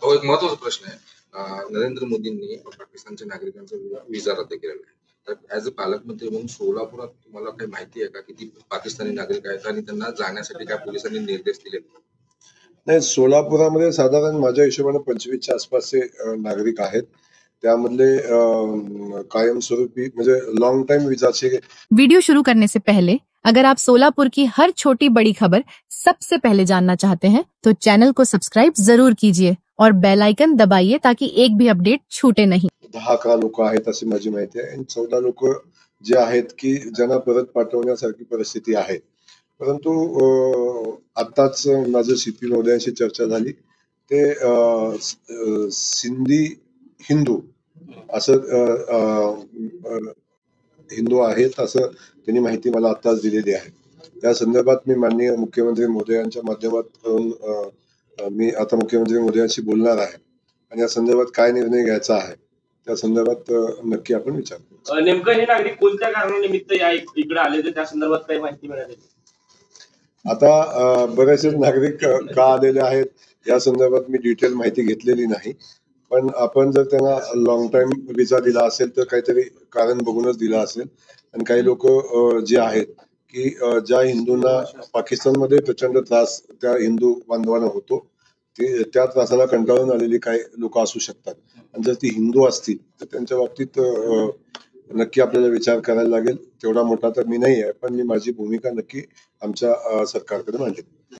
हो, एक महत्त्वाचा प्रश्न आहे. नरेंद्र मोदींनी पाकिस्तानच्या नागरिकांचा व्हिसा रद्द केलेला आहे. तर ॲज अ पालकमंत्री म्हणून सोलापुरात तुम्हाला काही माहिती आहे का किती पाकिस्तानी नागरिक आहेत आणि त्यांना जाण्यासाठी काय पोलिसांनी निर्देश दिलेत? नाही, सोलापुरामध्ये साधारण माझ्या हिशोबाने 25च्या आसपासचे नागरिक आहेत. त्यामधले कायमस्वरूपी म्हणजे लॉन्ग टाइम विजाचे। वीडियो शुरू करने से पहले अगर आप सोलापुर की हर छोटी बड़ी खबर सबसे पहले जानना चाहते हैं तो चैनल को सब्सक्राइब जरूर कीजिए और बेल आइकन दबाइए ताकि एक भी अपडेट छूटे नहीं। 10-11 लोक आहेत अशी माझी माहिती आहे आणि 14 लोक जे आहेत की ज्यांना परत पाठवण्यासारखी परिस्थिती आहे। परंतु आताच माझं सीपी महोदयांशी चर्चा झाली, ते सिंधी हिंदू असं हिंदू आहेत असं त्यांनी माहिती मला आताच दिलेली आहे। त्या संदर्भात मी माननीय मुख्यमंत्री महोदयांच्या माध्यमातून मी आता मुख्यमंत्री महोदयांशी बोलणार आहे आणि या संदर्भात काय निर्णय घ्यायचा आहे त्या संदर्भात नक्की आपण विचार करू। नेमकं हे नागरिक कोणत्या कारणानिमित्त या इकडे आले तर त्या संदर्भात काही माहिती मिळाली? आता बरेचसे नागरिक का आलेले आहेत या संदर्भात मी डिटेल माहिती घेतलेली नाही, पण आपण जर त्यांना लॉंग टाइम विजा दिला असेल तर काहीतरी कारण बघूनच दिला असेल। आणि काही लोक जे आहेत की ज्या हिंदूंना पाकिस्तानमध्ये प्रचंड त्रास त्या हिंदू बांधवांना होतो, त्या त्रासाला कंटाळून आलेली काही लोक असू शकतात आणि जर ती हिंदू असतील तर त्यांच्या बाबतीत नक्की आपल्याला विचार करायला लागेल। तेवढा मोठा तर मी नाही आहे, पण मी माझी भूमिका नक्की आमच्या सरकारकडे मांडेल।